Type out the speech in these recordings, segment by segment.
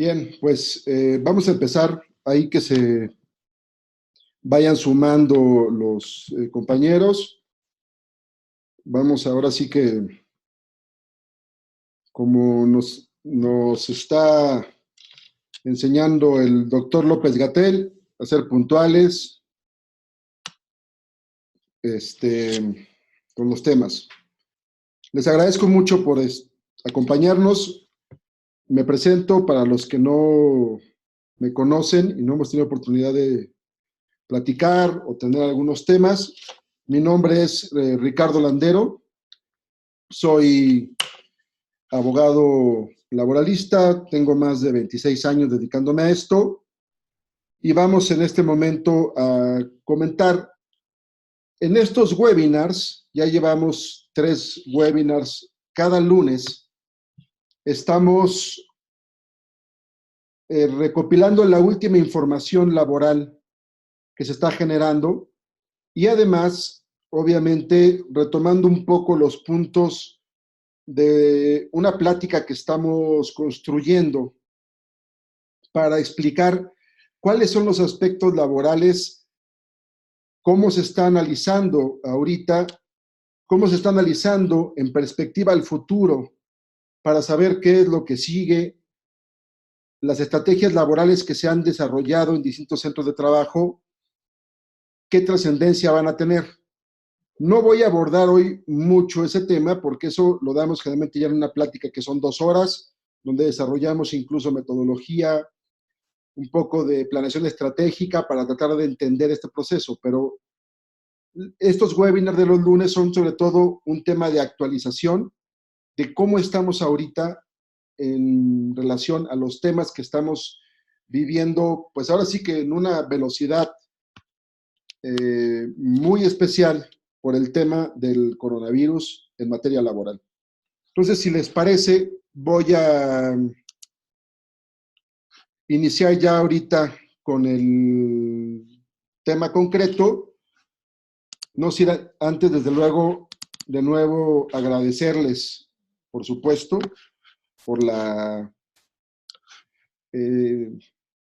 Bien, pues vamos a empezar ahí que se vayan sumando los compañeros. Vamos ahora sí que, como nos está enseñando el doctor López-Gatell, a ser puntuales con los temas. Les agradezco mucho por acompañarnos. Me presento para los que no me conocen y no hemos tenido oportunidad de platicar o tener algunos temas. Mi nombre es Ricardo Landero, soy abogado laboralista, tengo más de 26 años dedicándome a esto y vamos en este momento a comentar. En estos webinars, ya llevamos 3 webinars cada lunes, estamos recopilando la última información laboral que se está generando y además, obviamente, retomando un poco los puntos de una plática que estamos construyendo para explicar cuáles son los aspectos laborales, cómo se está analizando ahorita, cómo se está analizando en perspectiva al futuro, para saber qué es lo que sigue, las estrategias laborales que se han desarrollado en distintos centros de trabajo, qué trascendencia van a tener. No voy a abordar hoy mucho ese tema porque eso lo damos generalmente ya en una plática que son 2 horas, donde desarrollamos incluso metodología, un poco de planeación estratégica para tratar de entender este proceso, pero estos webinars de los lunes son sobre todo un tema de actualización de cómo estamos ahorita en relación a los temas que estamos viviendo, pues ahora sí que en una velocidad muy especial por el tema del coronavirus en materia laboral. Entonces, si les parece, voy a iniciar ya ahorita con el tema concreto. No sin antes, desde luego, de nuevo agradecerles, por supuesto, por la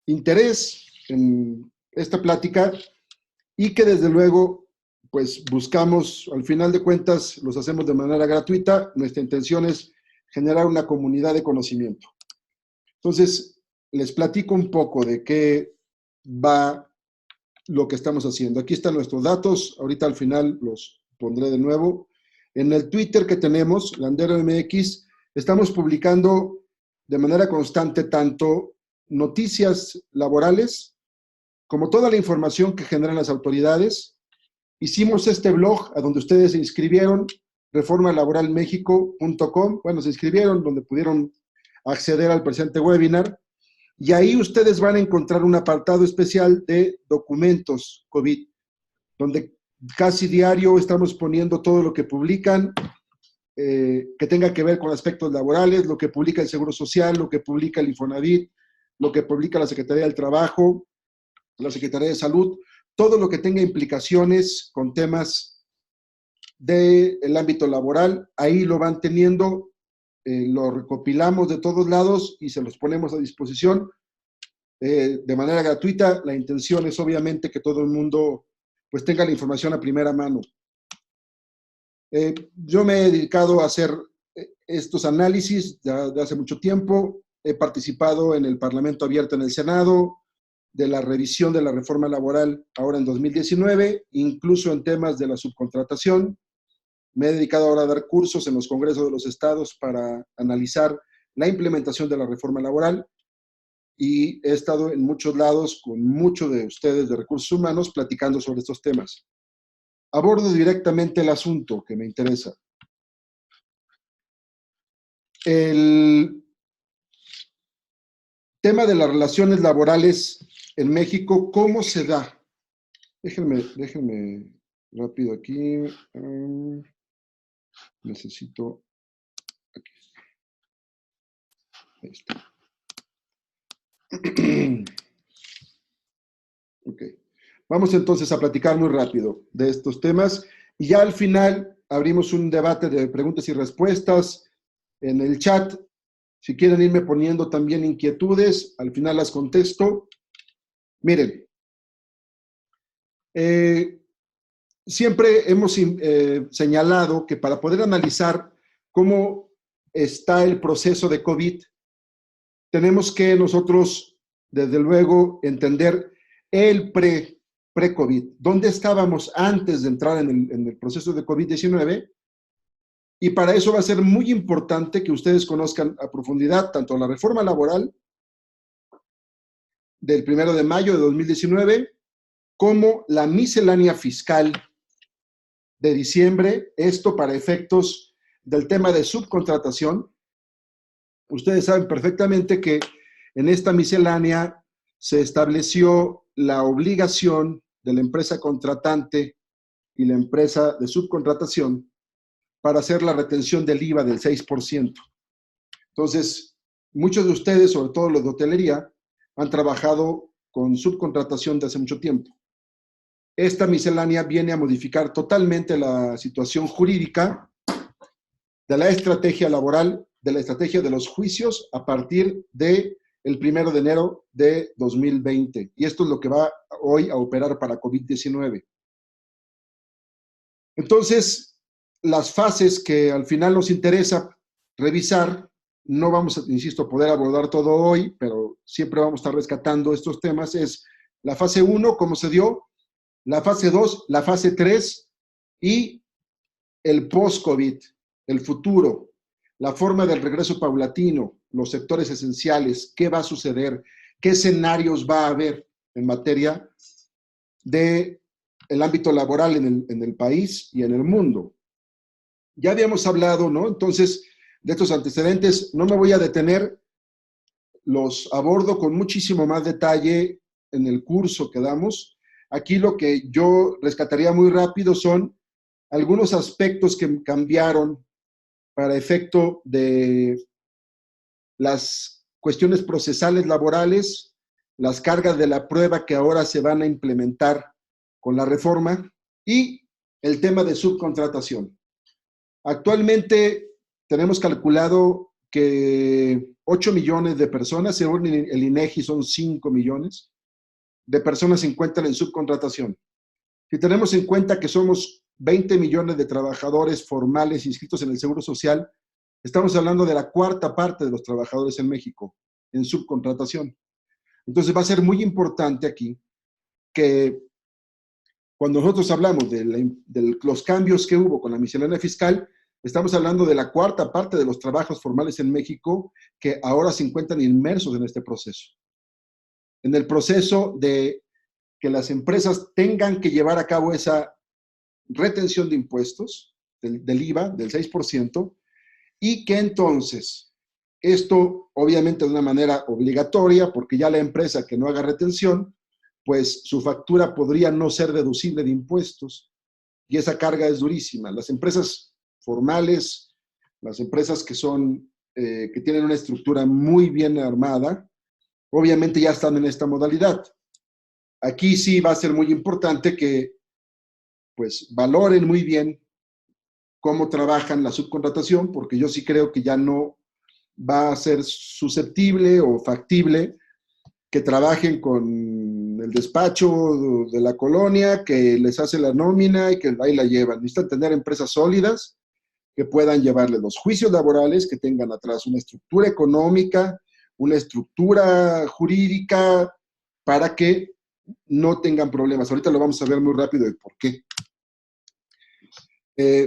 interés en esta plática y que desde luego pues buscamos, al final de cuentas, los hacemos de manera gratuita. Nuestra intención es generar una comunidad de conocimiento. Entonces, les platico un poco de qué va lo que estamos haciendo. Aquí están nuestros datos, ahorita al final los pondré de nuevo. En el Twitter que tenemos, Landero MX, estamos publicando de manera constante tanto noticias laborales como toda la información que generan las autoridades. Hicimos este blog a donde ustedes se inscribieron, reformalaboralmexico.com. Bueno, se inscribieron donde pudieron acceder al presente webinar. Y ahí ustedes van a encontrar un apartado especial de documentos COVID, donde casi diario estamos poniendo todo lo que publican, que tenga que ver con aspectos laborales, lo que publica el Seguro Social, lo que publica el Infonavit, lo que publica la Secretaría del Trabajo, la Secretaría de Salud, todo lo que tenga implicaciones con temas del ámbito laboral, ahí lo van teniendo, lo recopilamos de todos lados y se los ponemos a disposición de manera gratuita. La intención es obviamente que todo el mundo pues tenga la información a primera mano. Yo me he dedicado a hacer estos análisis de hace mucho tiempo. He participado en el Parlamento Abierto en el Senado, de la revisión de la reforma laboral ahora en 2019, incluso en temas de la subcontratación. Me he dedicado ahora a dar cursos en los congresos de los estados para analizar la implementación de la reforma laboral y he estado en muchos lados con muchos de ustedes de recursos humanos platicando sobre estos temas. Abordo directamente el asunto que me interesa. El tema de las relaciones laborales en México, ¿cómo se da? Déjenme rápido aquí. Necesito... Aquí está. Ahí está. Ok. Vamos entonces a platicar muy rápido de estos temas y ya al final abrimos un debate de preguntas y respuestas en el chat Si quieren irme poniendo también inquietudes, al final las contesto. Miren, siempre hemos señalado que para poder analizar cómo está el proceso de COVID, tenemos que nosotros, desde luego, entender el pre-COVID. ¿Dónde estábamos antes de entrar en el proceso de COVID-19? Y para eso va a ser muy importante que ustedes conozcan a profundidad tanto la reforma laboral del 1 de mayo de 2019 como la miscelánea fiscal de diciembre, esto para efectos del tema de subcontratación. Ustedes saben perfectamente que en esta miscelánea se estableció la obligación de la empresa contratante y la empresa de subcontratación para hacer la retención del IVA del 6%. Entonces, muchos de ustedes, sobre todo los de hotelería, han trabajado con subcontratación de hace mucho tiempo. Esta miscelánea viene a modificar totalmente la situación jurídica de la estrategia laboral, de la estrategia de los juicios a partir del 1 de enero de 2020. Y esto es lo que va hoy a operar para COVID-19. Entonces, las fases que al final nos interesa revisar, no vamos a, insisto, poder abordar todo hoy, pero siempre vamos a estar rescatando estos temas, es la fase 1, cómo se dio, la fase 2, la fase 3 y el post-COVID, el futuro, la forma del regreso paulatino, los sectores esenciales, qué va a suceder, qué escenarios va a haber en materia de el ámbito laboral en el país y en el mundo. Ya habíamos hablado, ¿no? Entonces, de estos antecedentes, no me voy a detener, los abordo con muchísimo más detalle en el curso que damos. Aquí lo que yo rescataría muy rápido son algunos aspectos que cambiaron para efecto de las cuestiones procesales laborales, las cargas de la prueba que ahora se van a implementar con la reforma y el tema de subcontratación. Actualmente tenemos calculado que 8 millones de personas, según el INEGI son 5 millones, de personas se encuentran en subcontratación. Si tenemos en cuenta que somos 20 millones de trabajadores formales inscritos en el Seguro Social, estamos hablando de la cuarta parte de los trabajadores en México en subcontratación. Entonces va a ser muy importante aquí que cuando nosotros hablamos de los cambios que hubo con la miscelánea fiscal, estamos hablando de la cuarta parte de los trabajos formales en México que ahora se encuentran inmersos en este proceso. En el proceso de que las empresas tengan que llevar a cabo esa retención de impuestos, del IVA, del 6%, y que entonces, esto obviamente de una manera obligatoria, porque ya la empresa que no haga retención, pues su factura podría no ser deducible de impuestos, y esa carga es durísima. Las empresas formales, las empresas que son, que tienen una estructura muy bien armada, obviamente ya están en esta modalidad. Aquí sí va a ser muy importante que pues valoren muy bien cómo trabajan la subcontratación, porque yo sí creo que ya no va a ser susceptible o factible que trabajen con el despacho de la colonia, que les hace la nómina y que ahí la llevan. Necesitan tener empresas sólidas que puedan llevarle los juicios laborales, que tengan atrás una estructura económica, una estructura jurídica, para que no tengan problemas. Ahorita lo vamos a ver muy rápido de por qué.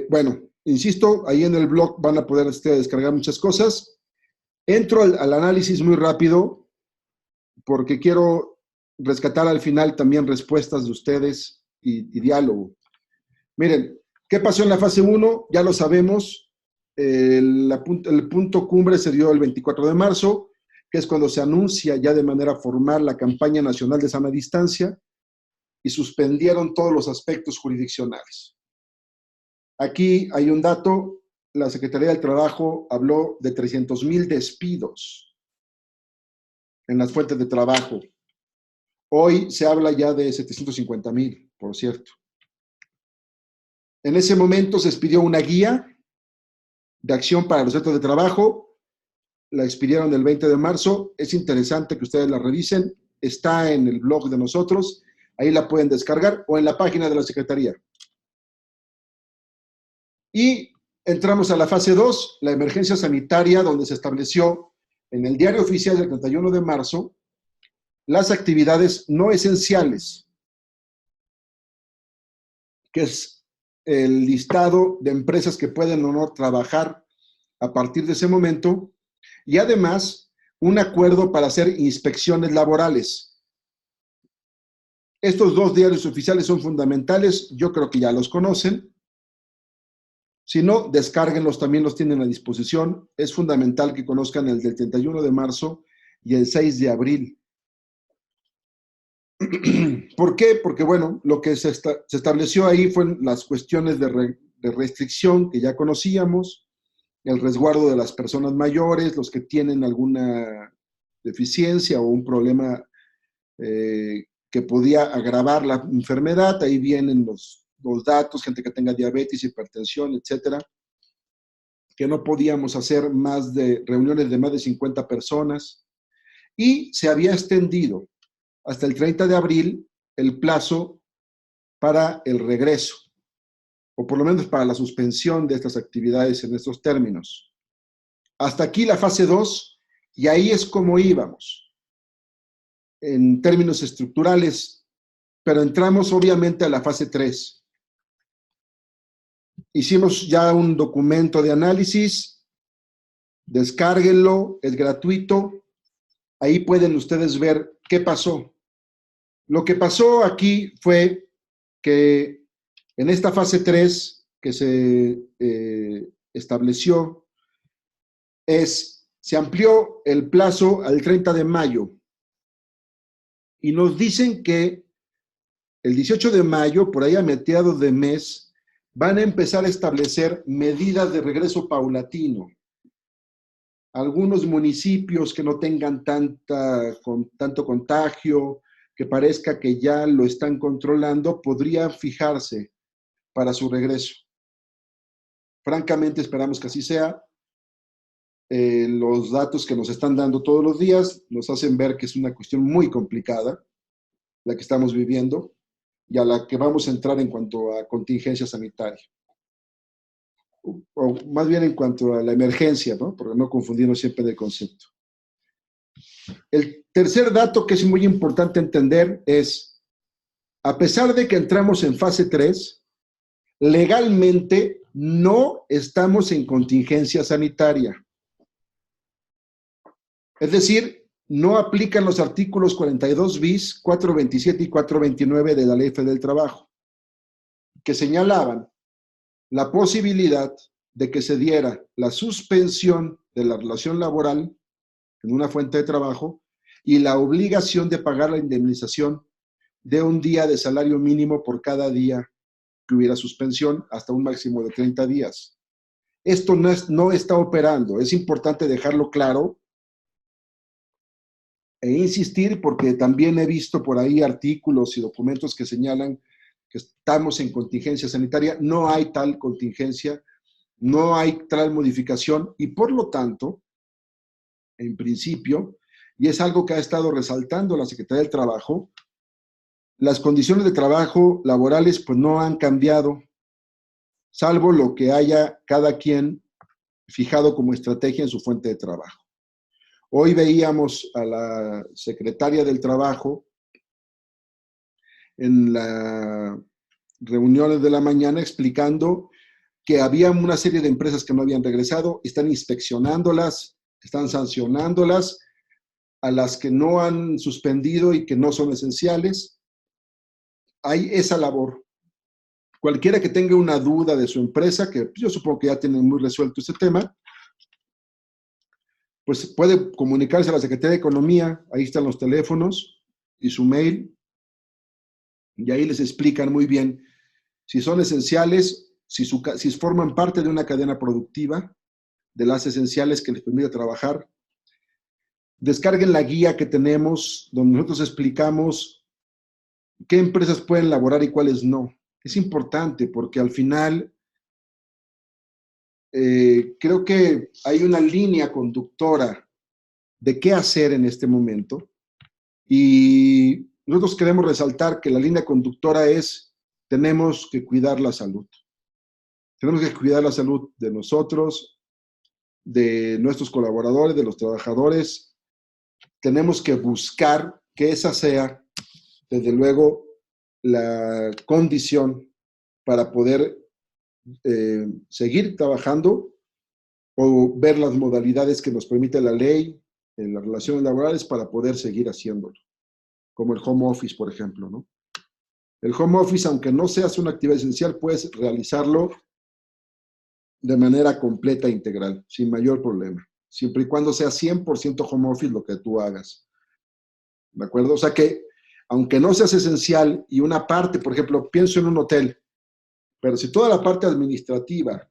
Bueno, insisto, ahí en el blog van a poder descargar muchas cosas. Entro al análisis muy rápido porque quiero rescatar al final también respuestas de ustedes y diálogo. Miren, ¿qué pasó en la fase 1? Ya lo sabemos. El punto cumbre se dio el 24 de marzo, que es cuando se anuncia ya de manera formal la campaña nacional de sana distancia y suspendieron todos los aspectos jurisdiccionales. Aquí hay un dato, la Secretaría del Trabajo habló de 300,000 despidos en las fuentes de trabajo. Hoy se habla ya de 750,000, por cierto. En ese momento se expidió una guía de acción para los centros de trabajo. la expidieron el 20 de marzo. Es interesante que ustedes la revisen. Está en el blog de nosotros. Ahí la pueden descargar o en la página de la Secretaría. Y entramos a la fase 2, la emergencia sanitaria, donde se estableció en el diario oficial del 31 de marzo las actividades no esenciales, que es el listado de empresas que pueden o no trabajar a partir de ese momento, y además un acuerdo para hacer inspecciones laborales. Estos dos diarios oficiales son fundamentales, yo creo que ya los conocen. Si no, descárguenlos, también los tienen a disposición. Es fundamental que conozcan el del 31 de marzo y el 6 de abril. ¿Por qué? Porque, bueno, lo que se estableció ahí fueron las cuestiones de restricción que ya conocíamos, el resguardo de las personas mayores, los que tienen alguna deficiencia o un problema que podía agravar la enfermedad. Ahí vienen los datos, gente que tenga diabetes, hipertensión, etcétera, que no podíamos hacer reuniones de más de 50 personas, y se había extendido hasta el 30 de abril el plazo para el regreso, o por lo menos para la suspensión de estas actividades en estos términos. Hasta aquí la fase 2, y ahí es como íbamos, en términos estructurales, pero entramos obviamente a la fase 3. Hicimos ya un documento de análisis, descárguenlo, es gratuito, ahí pueden ustedes ver qué pasó. Lo que pasó aquí fue que en esta fase 3 que se estableció, se amplió el plazo al 30 de mayo y nos dicen que el 18 de mayo, por ahí a mediados de mes, van a empezar a establecer medidas de regreso paulatino. Algunos municipios que no tengan tanto contagio, que parezca que ya lo están controlando, podrían fijarse para su regreso. Francamente, esperamos que así sea. Los datos que nos están dando todos los días nos hacen ver que es una cuestión muy complicada la que estamos viviendo y a la que vamos a entrar en cuanto a contingencia sanitaria. O más bien en cuanto a la emergencia, ¿no? Porque no confundirnos siempre de concepto. El tercer dato que es muy importante entender es, a pesar de que entramos en fase 3, legalmente no estamos en contingencia sanitaria. Es decir, no aplican los artículos 42 bis, 427 y 429 de la Ley Federal del Trabajo, que señalaban la posibilidad de que se diera la suspensión de la relación laboral en una fuente de trabajo y la obligación de pagar la indemnización de un día de salario mínimo por cada día que hubiera suspensión, hasta un máximo de 30 días. Esto no está operando, es importante dejarlo claro e insistir, porque también he visto por ahí artículos y documentos que señalan que estamos en contingencia sanitaria. No hay tal contingencia, no hay tal modificación, y por lo tanto, en principio, y es algo que ha estado resaltando la Secretaría del Trabajo, las condiciones de trabajo laborales pues no han cambiado, salvo lo que haya cada quien fijado como estrategia en su fuente de trabajo. Hoy veíamos a la secretaria del Trabajo en las reuniones de la mañana explicando que había una serie de empresas que no habían regresado, están inspeccionándolas, están sancionándolas, a las que no han suspendido y que no son esenciales. Hay esa labor. Cualquiera que tenga una duda de su empresa, que yo supongo que ya tienen muy resuelto este tema, pues puede comunicarse a la Secretaría de Economía, ahí están los teléfonos y su mail, y ahí les explican muy bien si son esenciales, si forman parte de una cadena productiva, de las esenciales que les permite trabajar. Descarguen la guía que tenemos, donde nosotros explicamos qué empresas pueden laborar y cuáles no. Es importante porque al final creo que hay una línea conductora de qué hacer en este momento y nosotros queremos resaltar que la línea conductora es: tenemos que cuidar la salud. Tenemos que cuidar la salud de nosotros, de nuestros colaboradores, de los trabajadores. Tenemos que buscar que esa sea, desde luego, la condición para poder seguir trabajando o ver las modalidades que nos permite la ley en las relaciones laborales para poder seguir haciéndolo, como el home office, por ejemplo, ¿no? El home office, aunque no seas una actividad esencial, puedes realizarlo de manera completa e integral, sin mayor problema, siempre y cuando sea 100% home office lo que tú hagas, ¿de acuerdo? O sea que, aunque no seas esencial y una parte, por ejemplo, pienso en un hotel, pero si toda la parte administrativa,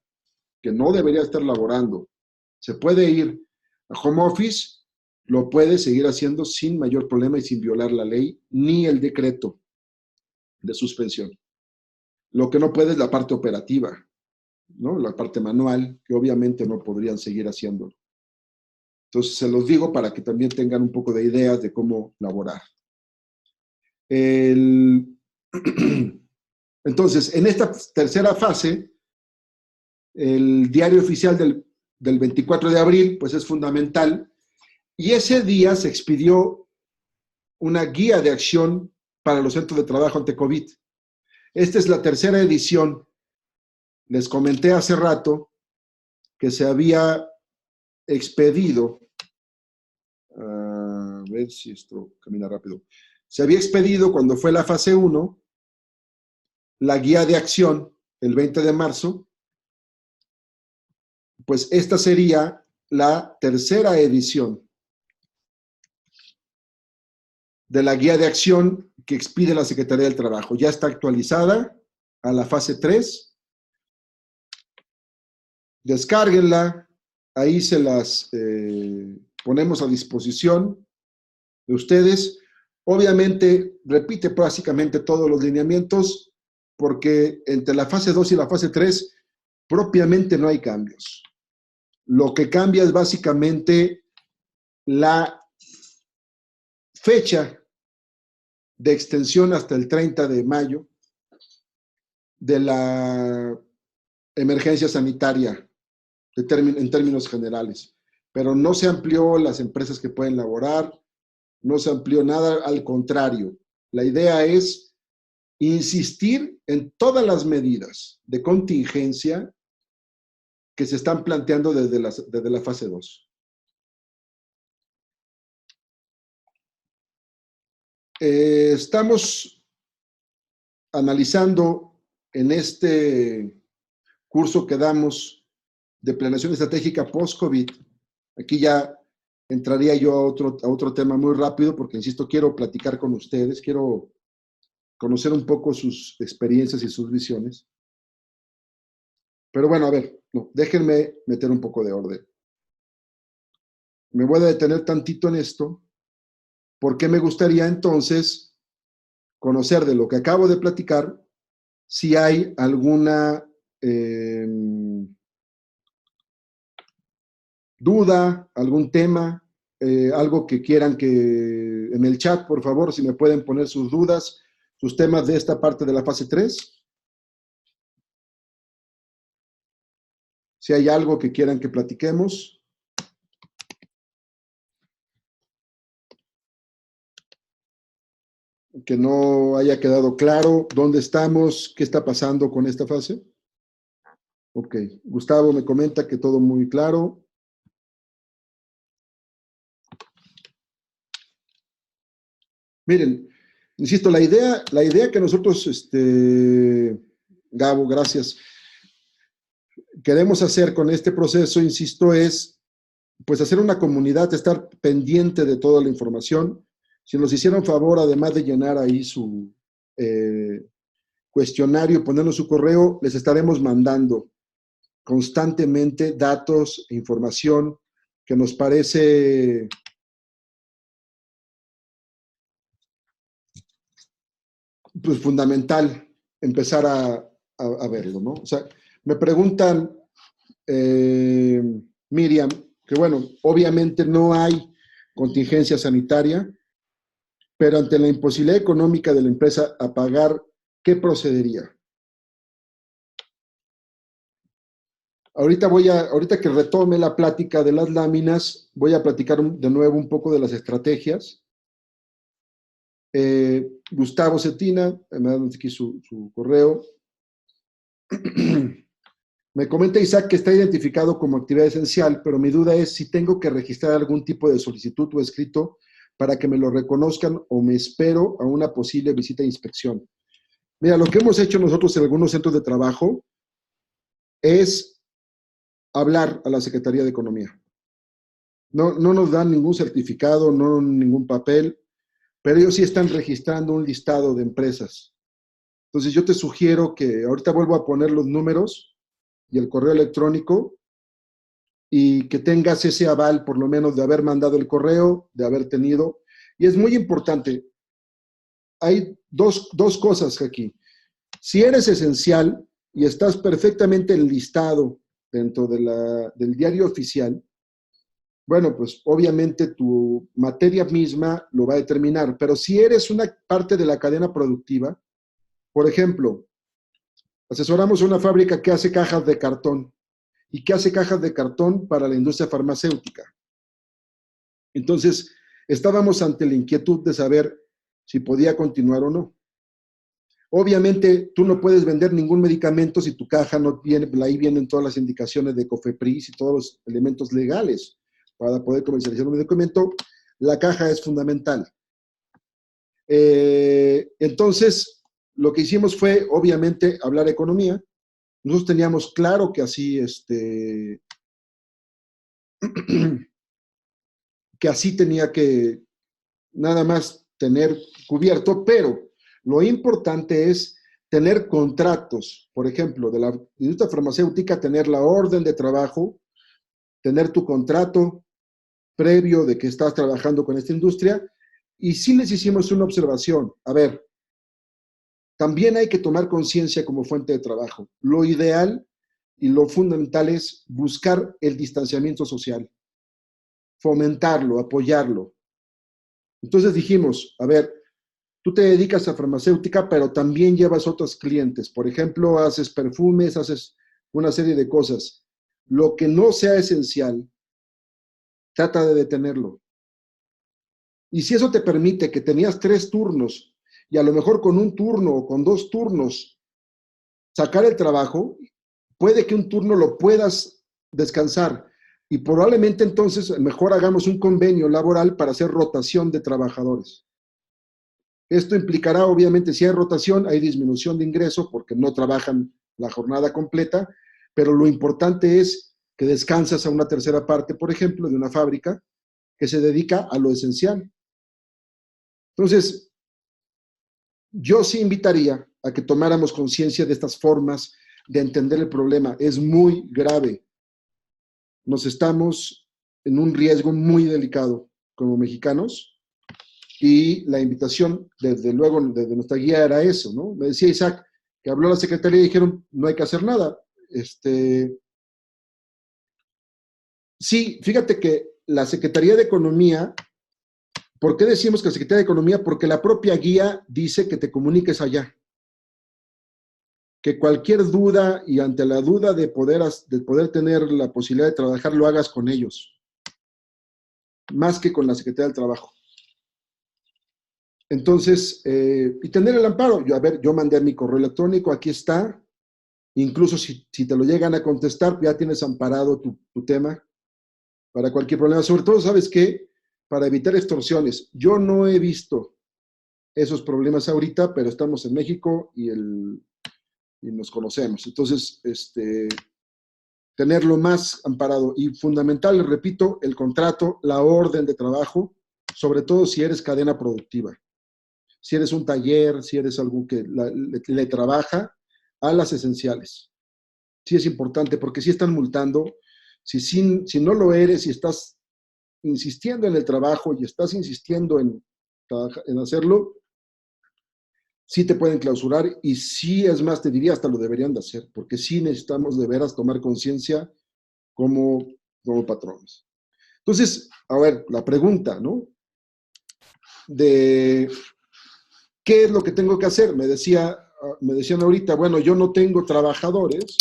que no debería estar laborando, se puede ir a home office, lo puede seguir haciendo sin mayor problema y sin violar la ley ni el decreto de suspensión. Lo que no puede es la parte operativa, ¿no? La parte manual, que obviamente no podrían seguir haciéndolo. Entonces, se los digo para que también tengan un poco de ideas de cómo laborar. Entonces, en esta tercera fase, el diario oficial del 24 de abril, pues es fundamental, y ese día se expidió una guía de acción para los centros de trabajo ante COVID. Esta es la tercera edición. Les comenté hace rato que se había expedido, a ver si esto camina rápido, se había expedido cuando fue la fase 1, la guía de acción, el 20 de marzo, pues esta sería la tercera edición de la guía de acción que expide la Secretaría del Trabajo. Ya está actualizada a la fase 3. Descárguenla, ahí se las ponemos a disposición de ustedes. Obviamente, repite básicamente todos los lineamientos, porque entre la fase 2 y la fase 3 propiamente no hay cambios. Lo que cambia es básicamente la fecha de extensión hasta el 30 de mayo de la emergencia sanitaria en términos generales. Pero no se amplió las empresas que pueden laborar, no se amplió nada, al contrario. La idea es insistir en todas las medidas de contingencia que se están planteando desde la fase 2. Estamos analizando en este curso que damos de planeación estratégica post-COVID. Aquí ya entraría yo a otro tema muy rápido, porque, insisto, quiero platicar con ustedes, quiero conocer un poco sus experiencias y sus visiones. Pero bueno, a ver, no, déjenme meter un poco de orden. Me voy a detener tantito en esto, porque me gustaría entonces conocer de lo que acabo de platicar, si hay alguna duda, algún tema, algo que quieran que en el chat, por favor, si me pueden poner sus dudas, sus temas de esta parte de la fase 3. Si hay algo que quieran que platiquemos. Que no haya quedado claro dónde estamos, qué está pasando con esta fase. Ok, Gustavo me comenta que todo muy claro. Miren, insisto, la idea que nosotros, Gabo, gracias, queremos hacer con este proceso, insisto, es pues hacer una comunidad, estar pendiente de toda la información. Si nos hicieran favor, además de llenar ahí su cuestionario, ponernos su correo, les estaremos mandando constantemente datos e información que nos parece pues, fundamental empezar a verlo, ¿no? O sea, me preguntan eh, Miriam, que bueno, obviamente no hay contingencia sanitaria, pero ante la imposibilidad económica de la empresa a pagar, ¿qué procedería? Ahorita que retome la plática de las láminas, voy a platicar de nuevo un poco de las estrategias. Gustavo Cetina, me dan aquí su correo. Me comenta Isaac que está identificado como actividad esencial, pero mi duda es si tengo que registrar algún tipo de solicitud o escrito para que me lo reconozcan o me espero a una posible visita de inspección. Mira, lo que hemos hecho nosotros en algunos centros de trabajo es hablar a la Secretaría de Economía. No nos dan ningún certificado, no ningún papel, pero ellos sí están registrando un listado de empresas. Entonces yo te sugiero que ahorita vuelvo a poner los números y el correo electrónico y que tengas ese aval por lo menos de haber mandado el correo, de haber tenido. Y es muy importante, hay dos cosas aquí. Si eres esencial y estás perfectamente enlistado dentro del diario oficial, bueno, pues obviamente tu materia misma lo va a determinar, pero si eres una parte de la cadena productiva, por ejemplo, asesoramos una fábrica que hace cajas de cartón y que hace cajas de cartón para la industria farmacéutica. Entonces, estábamos ante la inquietud de saber si podía continuar o no. Obviamente, tú no puedes vender ningún medicamento si tu caja no viene, ahí vienen todas las indicaciones de COFEPRIS y todos los elementos legales para poder comercializar un medicamento. La caja es fundamental. Entonces, lo que hicimos fue, obviamente, hablar economía. Nosotros teníamos claro que así, que así tenía que nada más tener cubierto, pero lo importante es tener contratos, por ejemplo, de la industria farmacéutica, tener la orden de trabajo, tener tu contrato previo de que estás trabajando con esta industria, y sí les hicimos una observación. A ver, también hay que tomar conciencia como fuente de trabajo. Lo ideal y lo fundamental es buscar el distanciamiento social, fomentarlo, apoyarlo. Entonces dijimos, a ver, tú te dedicas a farmacéutica, pero también llevas otros clientes. Por ejemplo, haces perfumes, haces una serie de cosas. Lo que no sea esencial, trata de detenerlo. Y si eso te permite que tenías 3 turnos y a lo mejor con un turno o con 2 turnos sacar el trabajo, puede que un turno lo puedas descansar y probablemente entonces mejor hagamos un convenio laboral para hacer rotación de trabajadores. Esto implicará, obviamente, si hay rotación, hay disminución de ingreso porque no trabajan la jornada completa, pero lo importante es que descansas a una tercera parte, por ejemplo, de una fábrica que se dedica a lo esencial. Entonces, yo sí invitaría a que tomáramos conciencia de estas formas de entender el problema. Es muy grave. Nos estamos en un riesgo muy delicado como mexicanos y la invitación, desde luego, desde nuestra guía era eso, ¿no? Me decía Isaac que habló la secretaría y dijeron, no hay que hacer nada. Sí, fíjate que la Secretaría de Economía, ¿por qué decimos que la Secretaría de Economía? Porque la propia guía dice que te comuniques allá. Que cualquier duda y ante la duda de poder tener la posibilidad de trabajar, lo hagas con ellos, más que con la Secretaría del Trabajo. Entonces, y tener el amparo. Yo mandé mi correo electrónico, aquí está. Incluso si te lo llegan a contestar, ya tienes amparado tu tema para cualquier problema. Sobre todo, ¿sabes qué? Para evitar extorsiones. Yo no he visto esos problemas ahorita, pero estamos en México y nos conocemos. Entonces, tenerlo más amparado. Y fundamental, les repito, el contrato, la orden de trabajo, sobre todo si eres cadena productiva. Si eres un taller, si eres algo que le trabaja a las esenciales. Sí es importante porque si están multando, si no lo eres, si estás insistiendo en el trabajo y estás insistiendo en hacerlo, sí te pueden clausurar y sí, es más, te diría, hasta lo deberían de hacer, porque sí necesitamos de veras tomar conciencia como patrones. Entonces, a ver, la pregunta, ¿no? De qué es lo que tengo que hacer. Me decían ahorita, bueno, yo no tengo trabajadores,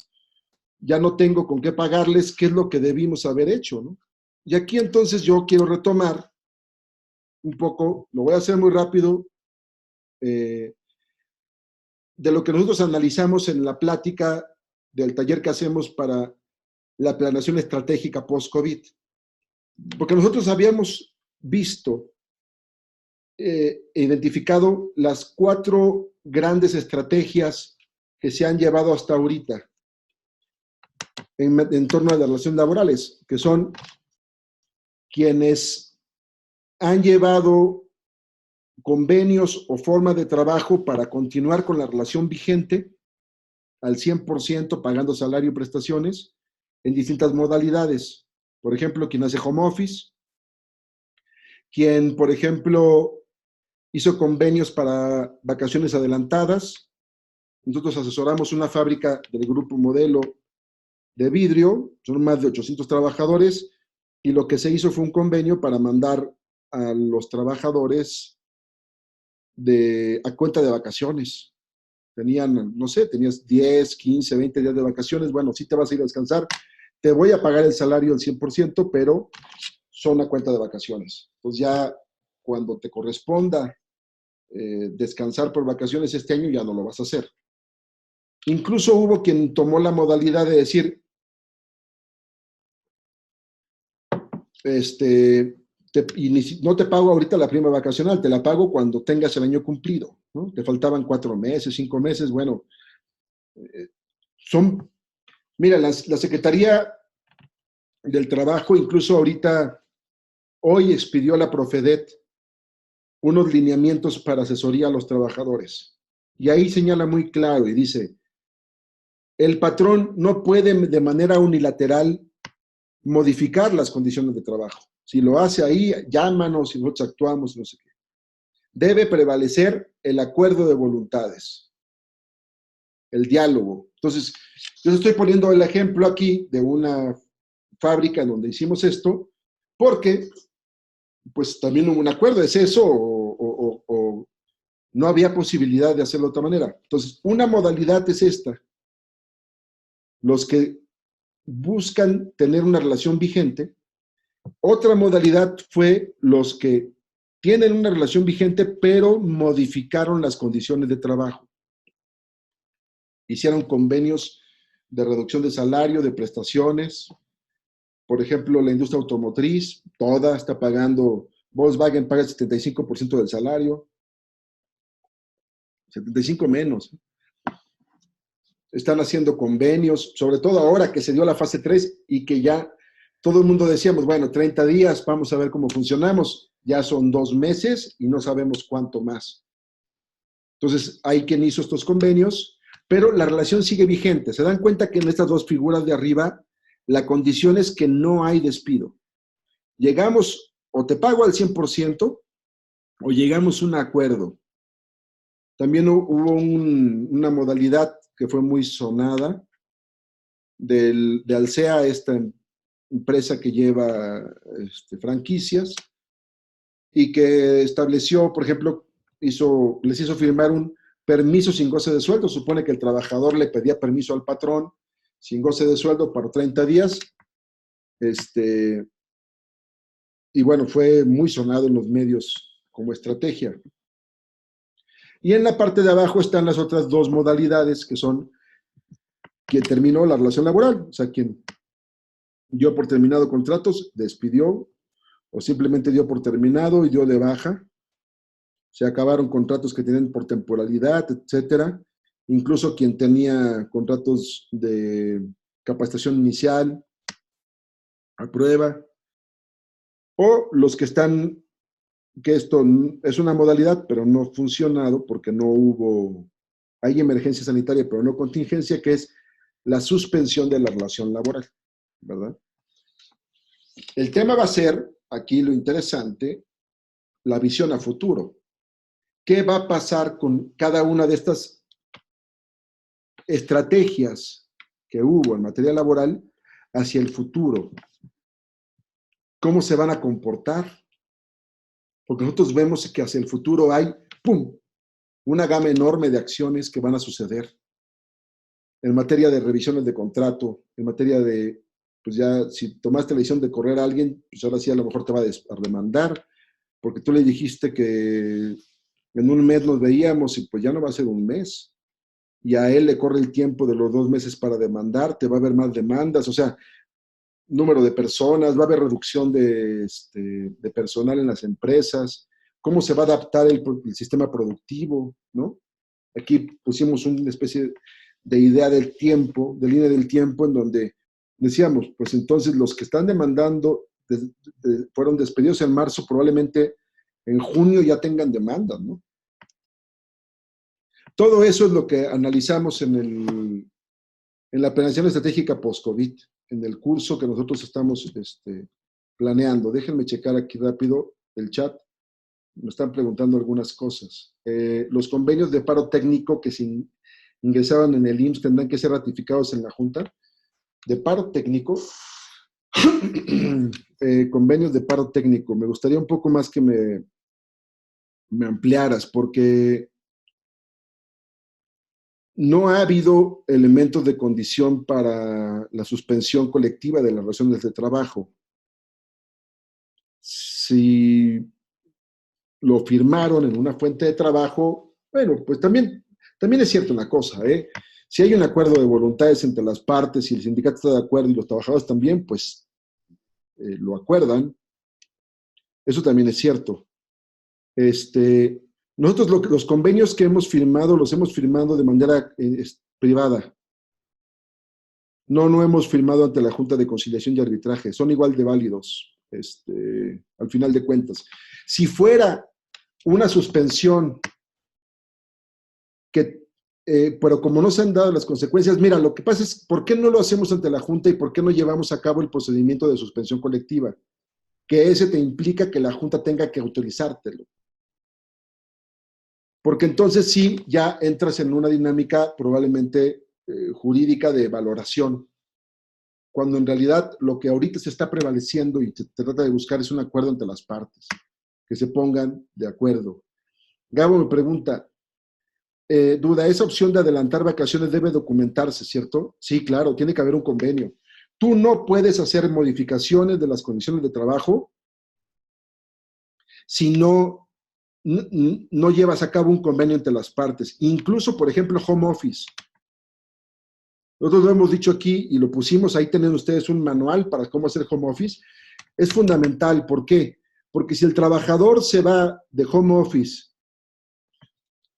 ya no tengo con qué pagarles, ¿qué es lo que debimos haber hecho, ¿no? Y aquí entonces yo quiero retomar un poco, lo voy a hacer muy rápido, de lo que nosotros analizamos en la plática del taller que hacemos para la planeación estratégica post-COVID. Porque nosotros habíamos visto e identificado las 4 grandes estrategias que se han llevado hasta ahorita en torno a las relaciones laborales, que son quienes han llevado convenios o forma de trabajo para continuar con la relación vigente al 100% pagando salario y prestaciones en distintas modalidades. Por ejemplo, quien hace home office, quien, por ejemplo, hizo convenios para vacaciones adelantadas. Nosotros asesoramos una fábrica del grupo Modelo de vidrio, son más de 800 trabajadores, y lo que se hizo fue un convenio para mandar a los trabajadores a cuenta de vacaciones. Tenían, no sé, tenías 10, 15, 20 días de vacaciones, bueno, sí te vas a ir a descansar, te voy a pagar el salario al 100%, pero son a cuenta de vacaciones. Entonces ya cuando te corresponda descansar por vacaciones este año, ya no lo vas a hacer. Incluso hubo quien tomó la modalidad de decir, no te pago ahorita la prima vacacional, te la pago cuando tengas el año cumplido, ¿no? Te faltaban 4 meses, 5 meses, bueno, mira, la Secretaría del Trabajo, incluso ahorita, hoy expidió a la Profedet unos lineamientos para asesoría a los trabajadores. Y ahí señala muy claro y dice, el patrón no puede de manera unilateral modificar las condiciones de trabajo. Si lo hace ahí, llámanos y nosotros actuamos, no sé qué. Debe prevalecer el acuerdo de voluntades, el diálogo. Entonces, yo estoy poniendo el ejemplo aquí de una fábrica donde hicimos esto, porque pues también hubo un acuerdo, ¿es eso o no había posibilidad de hacerlo de otra manera? Entonces, una modalidad es esta. Los que buscan tener una relación vigente. Otra modalidad fue los que tienen una relación vigente, pero modificaron las condiciones de trabajo. Hicieron convenios de reducción de salario, de prestaciones. Por ejemplo, la industria automotriz, toda está pagando, Volkswagen paga el 75% del salario, 75 menos. Están haciendo convenios, sobre todo ahora que se dio la fase 3 y que ya todo el mundo decíamos, bueno, 30 días, vamos a ver cómo funcionamos. Ya son 2 meses y no sabemos cuánto más. Entonces, hay quien hizo estos convenios, pero la relación sigue vigente. Se dan cuenta que en estas 2 figuras de arriba, la condición es que no hay despido. Llegamos, o te pago al 100%, o llegamos a un acuerdo. También hubo una modalidad que fue muy sonada, de Alsea, esta empresa que lleva franquicias, y que estableció, por ejemplo, les hizo firmar un permiso sin goce de sueldo. Supone que el trabajador le pedía permiso al patrón sin goce de sueldo para 30 días. Y bueno, fue muy sonado en los medios como estrategia. Y en la parte de abajo están las otras 2 modalidades, que son quien terminó la relación laboral, o sea, quien dio por terminado contratos, despidió, o simplemente dio por terminado y dio de baja. Se acabaron contratos que tienen por temporalidad, etcétera. Incluso quien tenía contratos de capacitación inicial, a prueba, o los que están, que esto es una modalidad, pero no ha funcionado porque no hubo, hay emergencia sanitaria, pero no contingencia, que es la suspensión de la relación laboral, ¿verdad? El tema va a ser, aquí lo interesante, la visión a futuro. ¿Qué va a pasar con cada una de estas estrategias que hubo en materia laboral hacia el futuro, ¿cómo se van a comportar? Porque nosotros vemos que hacia el futuro hay, ¡pum!, una gama enorme de acciones que van a suceder en materia de revisiones de contrato, en materia de, pues ya, si tomaste la decisión de correr a alguien, pues ahora sí a lo mejor te va a demandar, porque tú le dijiste que en un mes nos veíamos y pues ya no va a ser un mes. Y a él le corre el tiempo de los 2 meses para demandar, te va a haber más demandas, o sea, número de personas, va a haber reducción de personal en las empresas, cómo se va a adaptar el sistema productivo, ¿no? Aquí pusimos una especie de idea del tiempo, de línea del tiempo, en donde decíamos, pues entonces los que están demandando fueron despedidos en marzo, probablemente en junio ya tengan demandas, ¿no? Todo eso es lo que analizamos en la planeación estratégica post-COVID, en el curso que nosotros estamos planeando. Déjenme checar aquí rápido el chat. Me están preguntando algunas cosas. Los convenios de paro técnico que se ingresaban en el IMSS tendrán que ser ratificados en la Junta. De paro técnico, convenios de paro técnico. Me gustaría un poco más que me ampliaras, porque no ha habido elementos de condición para la suspensión colectiva de las relaciones de trabajo. Si lo firmaron en una fuente de trabajo, bueno, pues también es cierto una cosa, ¿eh? Si hay un acuerdo de voluntades entre las partes y el sindicato está de acuerdo y los trabajadores también, pues lo acuerdan. Eso también es cierto. Nosotros los convenios que hemos firmado, los hemos firmado de manera privada. No hemos firmado ante la Junta de Conciliación y Arbitraje. Son igual de válidos, al final de cuentas. Si fuera una suspensión pero como no se han dado las consecuencias, mira, lo que pasa es, ¿por qué no lo hacemos ante la Junta y por qué no llevamos a cabo el procedimiento de suspensión colectiva? Que ese te implica que la Junta tenga que autorizártelo. Porque entonces sí, ya entras en una dinámica probablemente jurídica de valoración, cuando en realidad lo que ahorita se está prevaleciendo y se trata de buscar es un acuerdo entre las partes, que se pongan de acuerdo. Gabo me pregunta, Duda, esa opción de adelantar vacaciones debe documentarse, ¿cierto? Sí, claro, tiene que haber un convenio. Tú no puedes hacer modificaciones de las condiciones de trabajo si no llevas a cabo un convenio entre las partes. Incluso, por ejemplo, home office. Nosotros lo hemos dicho aquí y lo pusimos, ahí tienen ustedes un manual para cómo hacer home office. Es fundamental, ¿por qué? Porque si el trabajador se va de home office,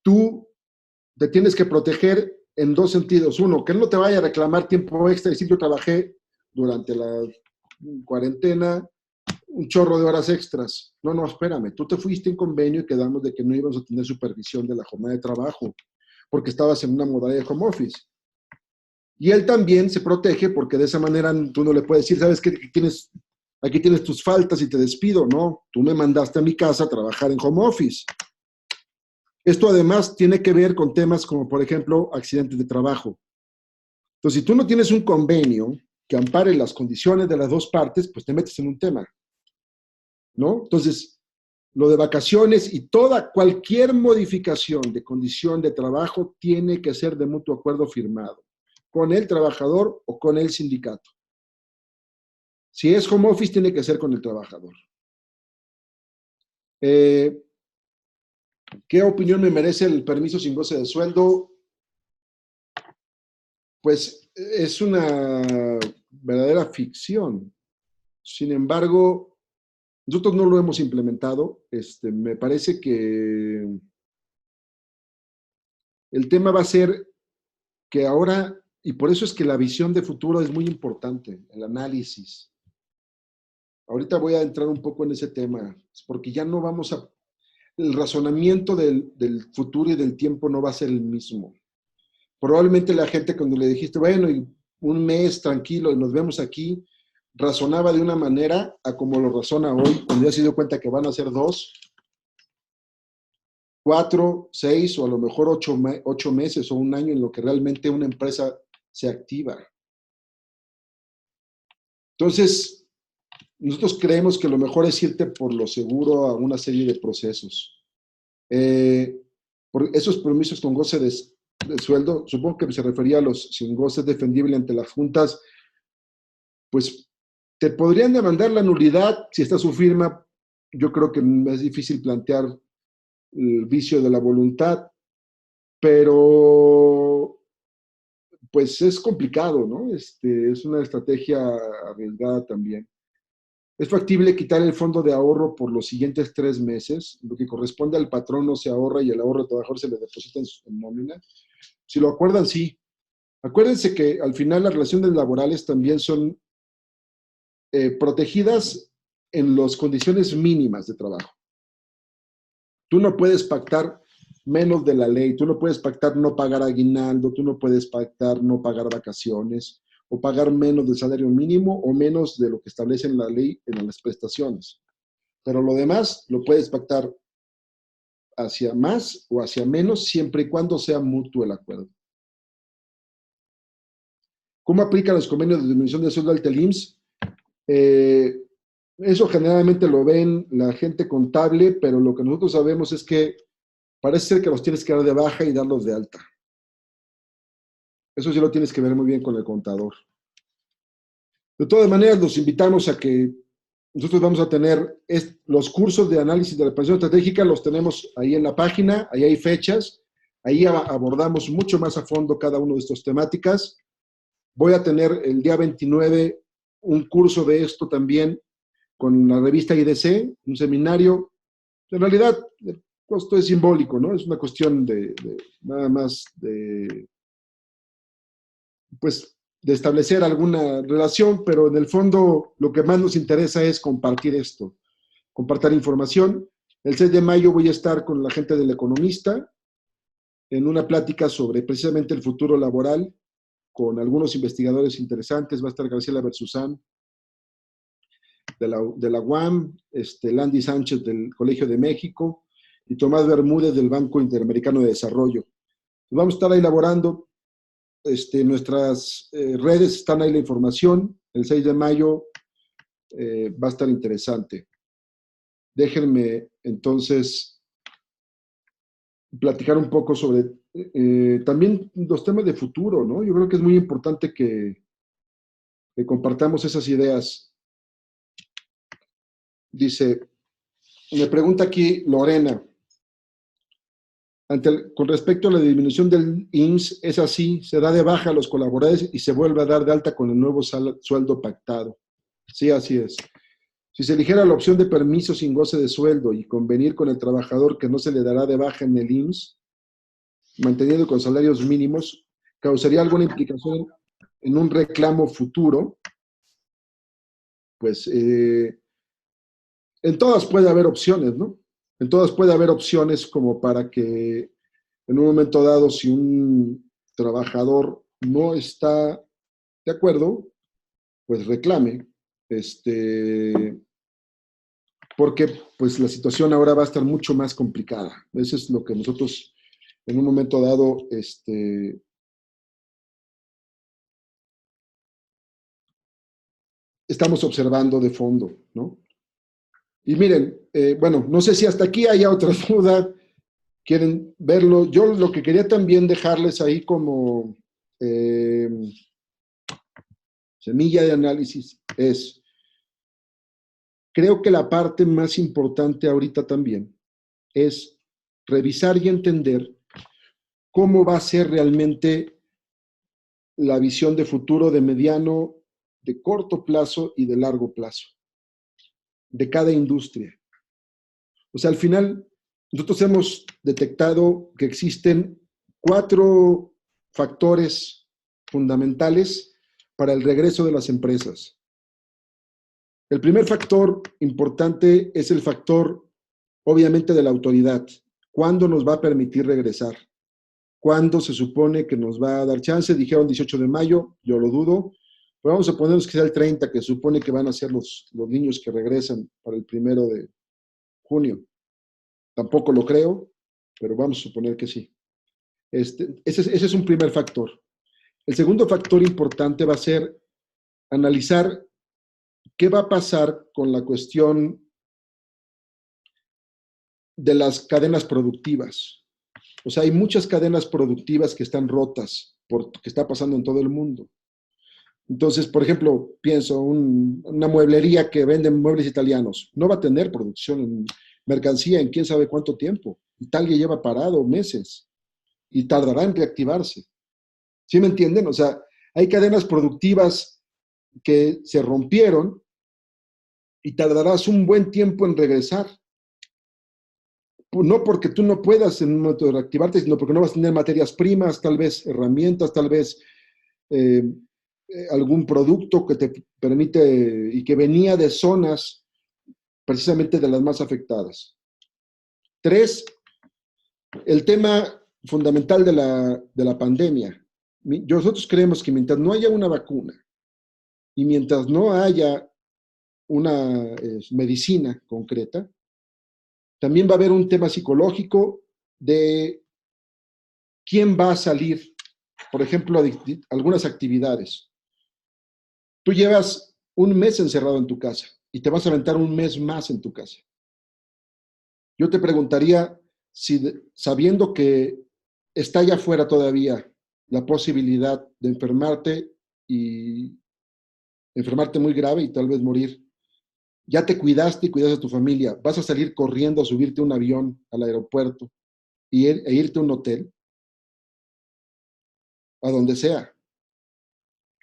tú te tienes que proteger en 2 sentidos. Uno, que él no te vaya a reclamar tiempo extra y decir, yo trabajé durante la cuarentena un chorro de horas extras. No, espérame, tú te fuiste en convenio y quedamos de que no íbamos a tener supervisión de la jornada de trabajo porque estabas en una modalidad de home office. Y él también se protege porque de esa manera tú no le puedes decir, ¿sabes qué? Aquí tienes tus faltas y te despido. No, tú me mandaste a mi casa a trabajar en home office. Esto además tiene que ver con temas como, por ejemplo, accidentes de trabajo. Entonces, si tú no tienes un convenio que ampare las condiciones de las dos partes, pues te metes en un tema, ¿no? Entonces, lo de vacaciones y cualquier modificación de condición de trabajo tiene que ser de mutuo acuerdo firmado con el trabajador o con el sindicato. Si es home office, tiene que ser con el trabajador. ¿Qué opinión me merece el permiso sin goce de sueldo? Pues es una verdadera ficción. Sin embargo, nosotros no lo hemos implementado. Me parece que el tema va a ser que ahora, y por eso es que la visión de futuro es muy importante, el análisis. Ahorita voy a entrar un poco en ese tema, porque ya no vamos a... El razonamiento del futuro y del tiempo no va a ser el mismo. Probablemente la gente cuando le dijiste, bueno, y un mes tranquilo y nos vemos aquí, razonaba de una manera a como lo razona hoy, cuando ya se dio cuenta que van a ser 2, 4, 6 o a lo mejor 8 meses o un año en lo que realmente una empresa se activa. Entonces, nosotros creemos que lo mejor es irte por lo seguro a una serie de procesos. Por esos permisos con goce de sueldo, supongo que se refería a los sin goce defendible ante las juntas, pues te podrían demandar la nulidad si está su firma. Yo creo que es difícil plantear el vicio de la voluntad, pero pues es complicado, ¿no? Es una estrategia arriesgada también. Es factible quitar el fondo de ahorro por los siguientes 3 meses, lo que corresponde al patrón no se ahorra y el ahorro del trabajador se le deposita en nómina. Si lo acuerdan, sí. Acuérdense que al final las relaciones laborales también son protegidas en las condiciones mínimas de trabajo. Tú no puedes pactar menos de la ley, tú no puedes pactar no pagar aguinaldo, tú no puedes pactar no pagar vacaciones o pagar menos del salario mínimo o menos de lo que establece en la ley en las prestaciones. Pero lo demás lo puedes pactar hacia más o hacia menos siempre y cuando sea mutuo el acuerdo. ¿Cómo aplican los convenios de disminución de sueldo del IMSS? Eso generalmente lo ven la gente contable, pero lo que nosotros sabemos es que parece ser que los tienes que dar de baja y darlos de alta. Eso sí lo tienes que ver muy bien con el contador. De todas maneras, los invitamos a que nosotros vamos a tener los cursos de análisis de la planificación estratégica, los tenemos ahí en la página, ahí hay fechas, ahí abordamos mucho más a fondo cada una de estas temáticas. Voy a tener el día 29 un curso de esto también con la revista IDC, un seminario. En realidad, el costo es simbólico, ¿no? Es una cuestión de nada más pues, de establecer alguna relación, pero en el fondo lo que más nos interesa es compartir esto, compartir información. El 6 de mayo voy a estar con la gente del Economista en una plática sobre precisamente el futuro laboral con algunos investigadores interesantes. Va a estar Graciela Berzuzán de la UAM, Landy Sánchez del Colegio de México y Tomás Bermúdez del Banco Interamericano de Desarrollo. Vamos a estar elaborando nuestras redes, están ahí la información. El 6 de mayo va a estar interesante. Déjenme entonces platicar un poco sobre también los temas de futuro, ¿no? Yo creo que es muy importante que compartamos esas ideas. Dice, me pregunta aquí Lorena, con respecto a la disminución del IMSS, es así, se da de baja a los colaboradores y se vuelve a dar de alta con el nuevo sueldo pactado. Sí, así es. Si se eligiera la opción de permiso sin goce de sueldo y convenir con el trabajador que no se le dará de baja en el IMSS, manteniendo con salarios mínimos, causaría alguna implicación en un reclamo futuro, pues en todas puede haber opciones, ¿no? En todas puede haber opciones como para que en un momento dado, si un trabajador no está de acuerdo, pues reclame, porque pues la situación ahora va a estar mucho más complicada. Eso es lo que nosotros en un momento dado estamos observando de fondo, ¿no? Y miren, bueno, no sé si hasta aquí haya otra duda, quieren verlo. Yo lo que quería también dejarles ahí como semilla de análisis es, creo que la parte más importante ahorita también es revisar y entender cómo va a ser realmente la visión de futuro de mediano, de corto plazo y de largo plazo de cada industria. O sea, al final, nosotros hemos detectado que existen 4 factores fundamentales para el regreso de las empresas. El primer factor importante es el factor, obviamente, de la autoridad. ¿Cuándo nos va a permitir regresar? ¿Cuándo se supone que nos va a dar chance? Dijeron 18 de mayo, yo lo dudo. Pero vamos a ponernos que sea el 30, que se supone que van a ser los niños que regresan para el 1 de junio. Tampoco lo creo, pero vamos a suponer que sí. Ese es un primer factor. El segundo factor importante va a ser analizar ¿Qué va a pasar con la cuestión de las cadenas productivas? O sea, hay muchas cadenas productivas que están rotas por lo que está pasando en todo el mundo. Entonces, por ejemplo, pienso, una mueblería que vende muebles italianos, no va a tener producción en mercancía en quién sabe cuánto tiempo. Italia lleva parado meses y tardará en reactivarse. ¿Sí me entienden? O sea, hay cadenas productivas que se rompieron y tardarás un buen tiempo en regresar. No porque tú no puedas en un momento de reactivarte, sino porque no vas a tener materias primas, tal vez herramientas, tal vez eh, algún producto que te permite y que venía de zonas precisamente de las más afectadas. Tres, el tema fundamental de la pandemia. Nosotros creemos que mientras no haya una vacuna y mientras no haya una medicina concreta, también va a haber un tema psicológico de quién va a salir, por ejemplo, algunas actividades. Tú llevas un mes encerrado en tu casa y te vas a aventar un mes más en tu casa. Yo te preguntaría si, sabiendo que está allá afuera todavía la posibilidad de enfermarte y enfermarte muy grave y tal vez morir, ya te cuidaste y cuidaste a tu familia, vas a salir corriendo a subirte a un avión al aeropuerto e irte a un hotel, a donde sea.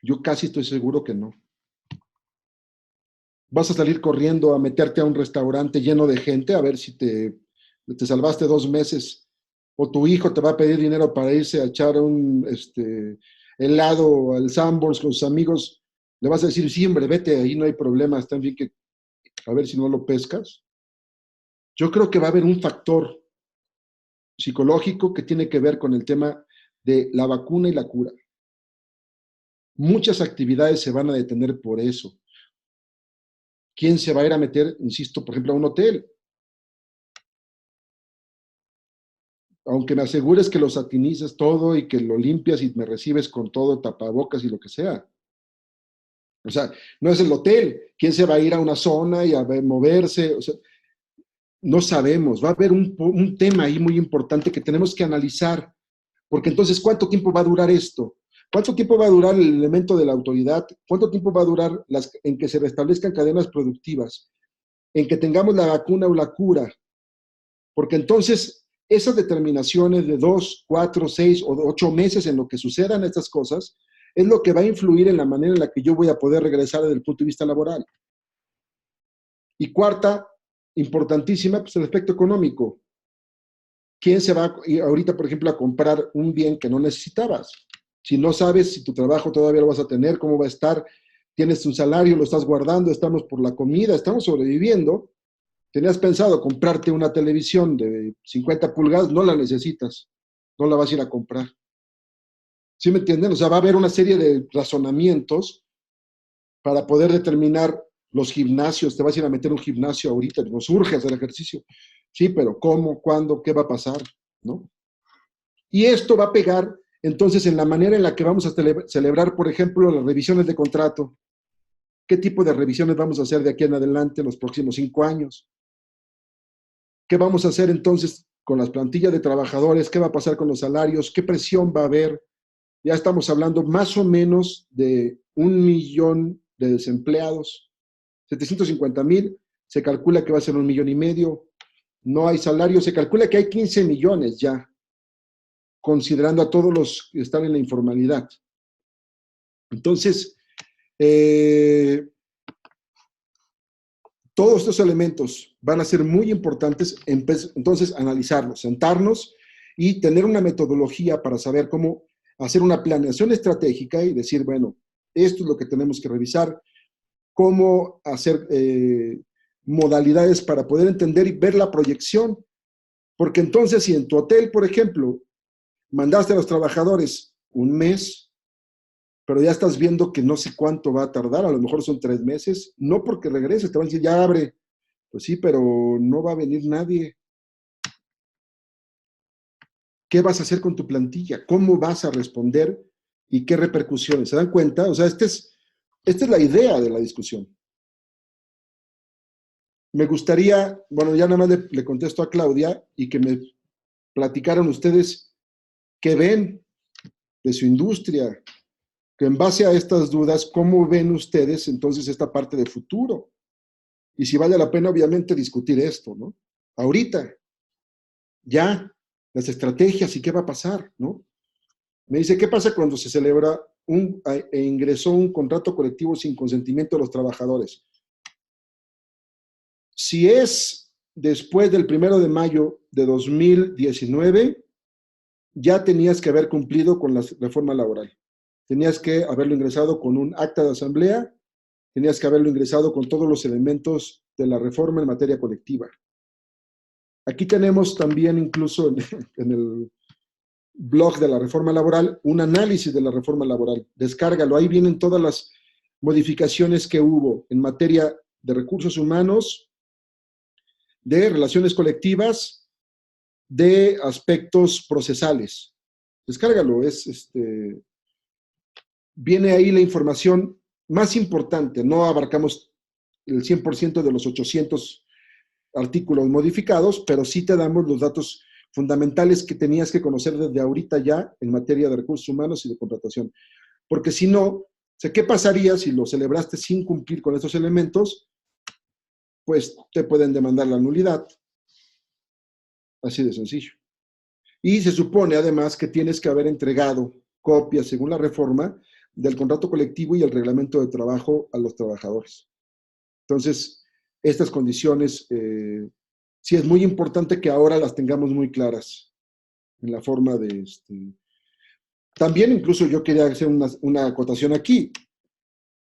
Yo casi estoy seguro que no. Vas a salir corriendo a meterte a un restaurante lleno de gente a ver si te salvaste 2 meses, o tu hijo te va a pedir dinero para irse a echar un helado al Sanborns con sus amigos, le vas a decir, sí, hombre, vete, ahí no hay problema, está bien que a ver si no lo pescas. Yo creo que va a haber un factor psicológico que tiene que ver con el tema de la vacuna y la cura. Muchas actividades se van a detener por eso. ¿Quién se va a ir a meter, insisto, por ejemplo, a un hotel? Aunque me asegures que lo satinices todo y que lo limpias y me recibes con todo, tapabocas y lo que sea. O sea, no es el hotel. ¿Quién se va a ir a una zona y a moverse? O sea, no sabemos. Va a haber un tema ahí muy importante que tenemos que analizar. Porque entonces, ¿cuánto tiempo va a durar esto? ¿Cuánto tiempo va a durar el elemento de la autoridad? ¿Cuánto tiempo va a durar en que se restablezcan cadenas productivas? En que tengamos la vacuna o la cura. Porque entonces esas determinaciones de 2, 4, 6 o 8 meses en lo que sucedan estas cosas es lo que va a influir en la manera en la que yo voy a poder regresar desde el punto de vista laboral. Y cuarta, importantísima, pues el aspecto económico. ¿Quién se va ahorita, por ejemplo, a comprar un bien que no necesitabas? Si no sabes si tu trabajo todavía lo vas a tener, cómo va a estar, tienes un salario, lo estás guardando, estamos por la comida, estamos sobreviviendo. Tenías pensado comprarte una televisión de 50 pulgadas, no la necesitas, no la vas a ir a comprar. ¿Sí me entienden? O sea, va a haber una serie de razonamientos para poder determinar los gimnasios. Te vas a ir a meter un gimnasio ahorita, nos urge hacer ejercicio. Sí, pero ¿cómo? ¿Cuándo? ¿Qué va a pasar? ¿No? Y esto va a pegar entonces en la manera en la que vamos a celebrar, por ejemplo, las revisiones de contrato. ¿Qué tipo de revisiones vamos a hacer de aquí en adelante en los próximos 5 años? ¿Qué vamos a hacer entonces con las plantillas de trabajadores? ¿Qué va a pasar con los salarios? ¿Qué presión va a haber? Ya estamos hablando más o menos de 1 millón de desempleados, 750,000, se calcula que va a ser 1,5 millones. No hay salario, se calcula que hay 15 millones ya, considerando a todos los que están en la informalidad. Entonces, todos estos elementos van a ser muy importantes, entonces analizarlos, sentarnos y tener una metodología para saber cómo hacer una planeación estratégica y decir, bueno, esto es lo que tenemos que revisar, cómo hacer modalidades para poder entender y ver la proyección. Porque entonces, si en tu hotel, por ejemplo, mandaste a los trabajadores un mes, pero ya estás viendo que no sé cuánto va a tardar, a lo mejor son 3 meses, no porque regreses, te van a decir, ya abre. Pues sí, pero no va a venir nadie. ¿Qué vas a hacer con tu plantilla? ¿Cómo vas a responder? ¿Y qué repercusiones? ¿Se dan cuenta? O sea, esta es la idea de la discusión. Me gustaría, bueno, ya nada más le contesto a Claudia y que me platicaran ustedes qué ven de su industria, que en base a estas dudas, ¿cómo ven ustedes entonces esta parte de futuro? Y si vale la pena, obviamente, discutir esto, ¿no? Ahorita, ya, las estrategias y qué va a pasar, ¿no? Me dice, ¿qué pasa cuando se celebra e ingresó un contrato colectivo sin consentimiento de los trabajadores? Si es después del 1 de mayo de 2019, ya tenías que haber cumplido con la reforma laboral. Tenías que haberlo ingresado con un acta de asamblea, tenías que haberlo ingresado con todos los elementos de la reforma en materia colectiva. Aquí tenemos también, incluso en el blog de la reforma laboral, un análisis de la reforma laboral. Descárgalo, ahí vienen todas las modificaciones que hubo en materia de recursos humanos, de relaciones colectivas, de aspectos procesales. Descárgalo, viene ahí la información más importante. No abarcamos el 100% de los 800 artículos modificados, pero sí te damos los datos fundamentales que tenías que conocer desde ahorita ya en materia de recursos humanos y de contratación. Porque si no, ¿qué pasaría si lo celebraste sin cumplir con estos elementos? Pues te pueden demandar la nulidad. Así de sencillo. Y se supone además que tienes que haber entregado copias, según la reforma, del contrato colectivo y el reglamento de trabajo a los trabajadores. Entonces, estas condiciones, sí es muy importante que ahora las tengamos muy claras en la forma de... También incluso yo quería hacer una acotación aquí.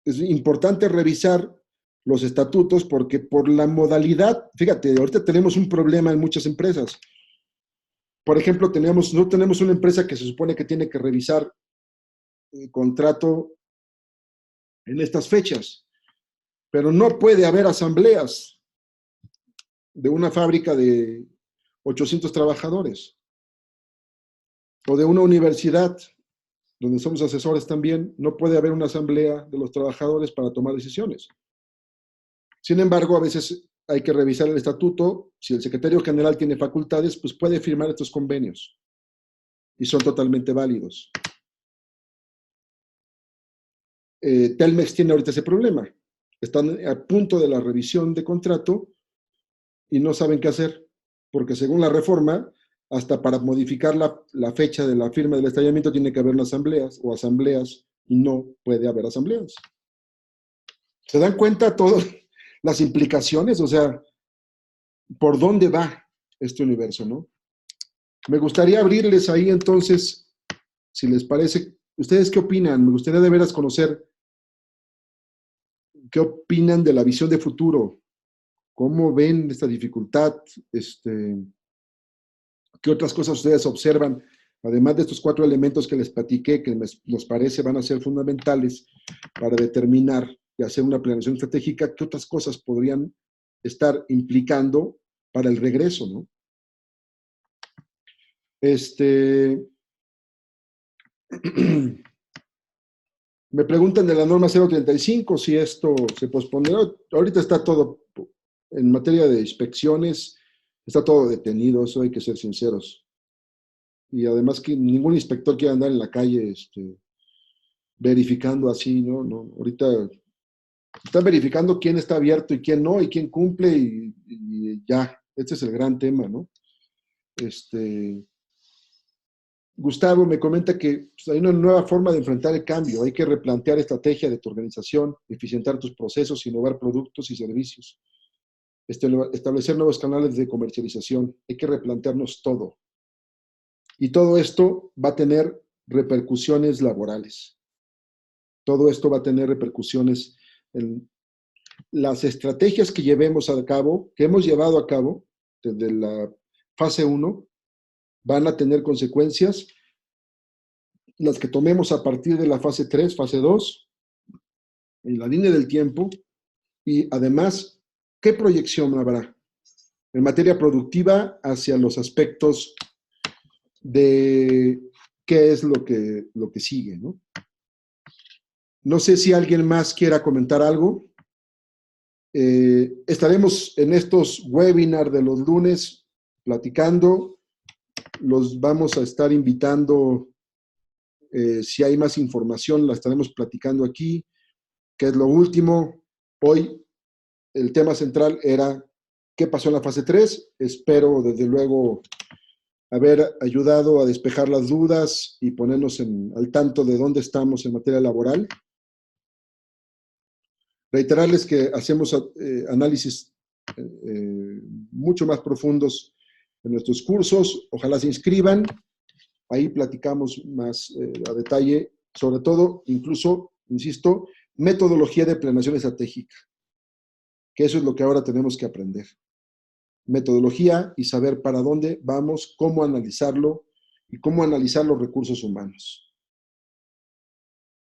Es importante revisar los estatutos porque por la modalidad, fíjate, ahorita tenemos un problema en muchas empresas. Por ejemplo, no tenemos una empresa que se supone que tiene que revisar el contrato en estas fechas, pero no puede haber asambleas de una fábrica de 800 trabajadores o de una universidad donde somos asesores también, no puede haber una asamblea de los trabajadores para tomar decisiones. Sin embargo, a veces hay que revisar el estatuto. Si el secretario general tiene facultades, pues puede firmar estos convenios y son totalmente válidos. Telmex tiene ahorita ese problema. Están a punto de la revisión de contrato y no saben qué hacer, porque según la reforma, hasta para modificar la fecha de la firma del estallamiento tiene que haber una asambleas o asambleas y no puede haber asambleas. ¿Se dan cuenta todas las implicaciones? O sea, ¿por dónde va este universo, no? Me gustaría abrirles ahí entonces, si les parece, ¿ustedes qué opinan? Me gustaría de veras conocer qué opinan de la visión de futuro, cómo ven esta dificultad, qué otras cosas ustedes observan, además de estos 4 elementos que les platiqué, que nos parece van a ser fundamentales para determinar y hacer una planeación estratégica, qué otras cosas podrían estar implicando para el regreso, ¿no? Me preguntan de la norma 035 si esto se pospondrá. Ahorita está todo, en materia de inspecciones, está todo detenido, eso hay que ser sinceros. Y además que ningún inspector quiere andar en la calle verificando así, ¿no? No, ahorita están verificando quién está abierto y quién no, y quién cumple, y ya, este es el gran tema, ¿no? Gustavo me comenta que pues, hay una nueva forma de enfrentar el cambio, hay que replantear estrategia de tu organización, eficientar tus procesos, innovar productos y servicios, establecer nuevos canales de comercialización, hay que replantearnos todo. Y todo esto va a tener repercusiones laborales. Todo esto va a tener repercusiones en las estrategias que llevemos a cabo, que hemos llevado a cabo desde la fase 1, van a tener consecuencias. Las que tomemos a partir de la fase 3, fase 2, en la línea del tiempo, y además, ¿qué proyección habrá en materia productiva hacia los aspectos de qué es lo que sigue, ¿no? No sé si alguien más quiera comentar algo. Estaremos en estos webinars de los lunes platicando. Los vamos a estar invitando. Si hay más información, la estaremos platicando aquí. ¿Qué es lo último? Hoy el tema central era qué pasó en la fase 3. Espero, desde luego, haber ayudado a despejar las dudas y ponernos al tanto de dónde estamos en materia laboral. Reiterarles que hacemos análisis mucho más profundos en nuestros cursos. Ojalá se inscriban. Ahí platicamos más a detalle, sobre todo, incluso, insisto, metodología de planeación estratégica, que eso es lo que ahora tenemos que aprender. Metodología y saber para dónde vamos, cómo analizarlo y cómo analizar los recursos humanos.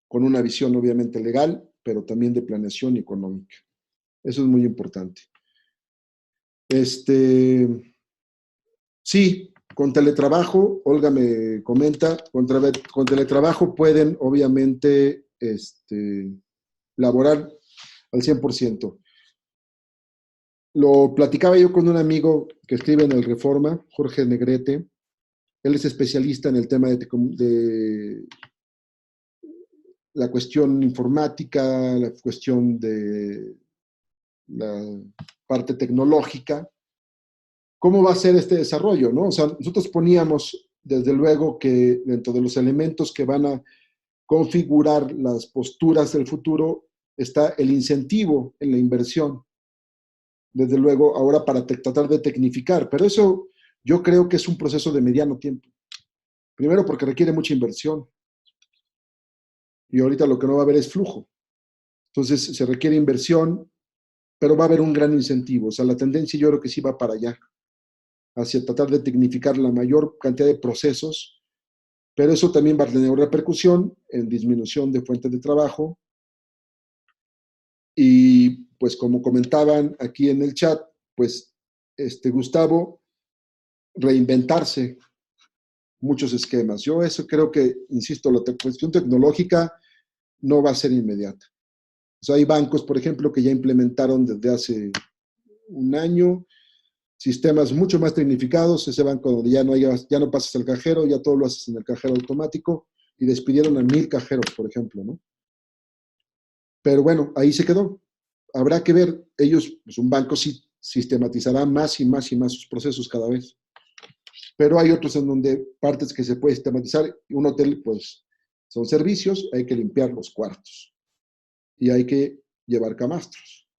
Con una visión obviamente legal, pero también de planeación económica. Eso es muy importante. Sí, con teletrabajo, Olga me comenta, con teletrabajo pueden obviamente laborar al 100%. Lo platicaba yo con un amigo que escribe en el Reforma, Jorge Negrete. Él es especialista en el tema de la cuestión informática, la cuestión de la parte tecnológica. ¿Cómo va a ser este desarrollo, no? O sea, nosotros poníamos, desde luego, que dentro de los elementos que van a configurar las posturas del futuro está el incentivo en la inversión. Desde luego, ahora para tratar de tecnificar, pero eso yo creo que es un proceso de mediano tiempo. Primero porque requiere mucha inversión. Y ahorita lo que no va a haber es flujo. Entonces, se requiere inversión, pero va a haber un gran incentivo. O sea, la tendencia yo creo que sí va para allá, hacia tratar de tecnificar la mayor cantidad de procesos, pero eso también va a tener repercusión en disminución de fuentes de trabajo. Y pues como comentaban aquí en el chat, pues Gustavo, reinventarse muchos esquemas. Yo eso creo que, insisto, la cuestión tecnológica no va a ser inmediata. O sea, hay bancos, por ejemplo, que ya implementaron desde hace un año sistemas mucho más tecnificados. Ese banco donde ya no pasas al cajero, ya todo lo haces en el cajero automático, y despidieron a 1000 cajeros, por ejemplo, ¿no? Pero bueno, ahí se quedó. Habrá que ver, ellos, pues un banco sí sistematizará más y más y más sus procesos cada vez. Pero hay otros en donde partes que se puede sistematizar. Un hotel, pues, son servicios, hay que limpiar los cuartos y hay que llevar camastros.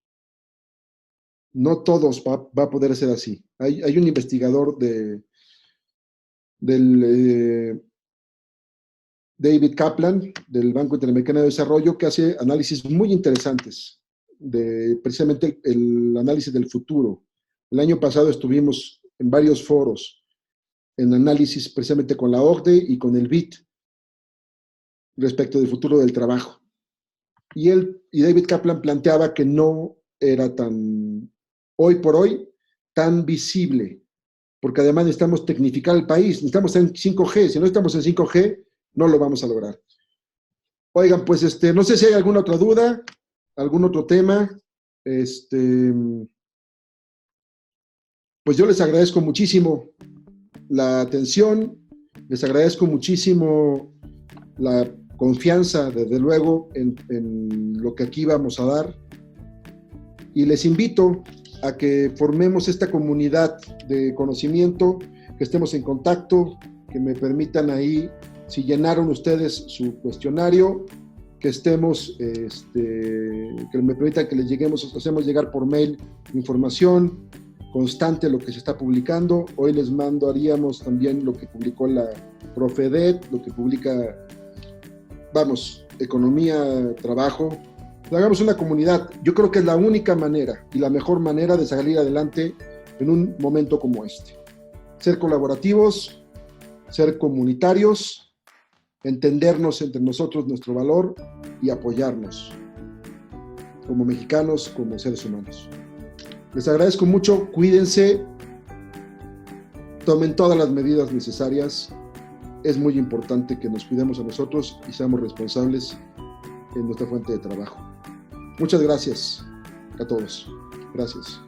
No todos va a poder ser así. Hay un investigador David Kaplan, del Banco Interamericano de Desarrollo, que hace análisis muy interesantes de precisamente el análisis del futuro. El año pasado estuvimos en varios foros en análisis precisamente con la OCDE y con el BID respecto del futuro del trabajo. Y David Kaplan planteaba que no era hoy por hoy, tan visible, porque además necesitamos tecnificar el país, necesitamos estar en 5G, si no estamos en 5G, no lo vamos a lograr. Oigan, pues no sé si hay alguna otra duda, algún otro tema. Pues yo les agradezco muchísimo la atención, les agradezco muchísimo la confianza, desde luego, en lo que aquí vamos a dar, y les invito a que formemos esta comunidad de conocimiento, que estemos en contacto, que me permitan ahí, si llenaron ustedes su cuestionario, que estemos, que me permitan que les hacemos llegar por mail información constante lo que se está publicando. Hoy les mandaríamos también lo que publicó la Profedet, lo que publica, Economía, Trabajo. Hagamos una comunidad. Yo creo que es la única manera y la mejor manera de salir adelante en un momento como este. Ser colaborativos, ser comunitarios, entendernos entre nosotros nuestro valor y apoyarnos como mexicanos, como seres humanos. Les agradezco mucho, cuídense, tomen todas las medidas necesarias. Es muy importante que nos cuidemos a nosotros y seamos responsables en nuestra fuente de trabajo. Muchas gracias. a todos. Gracias.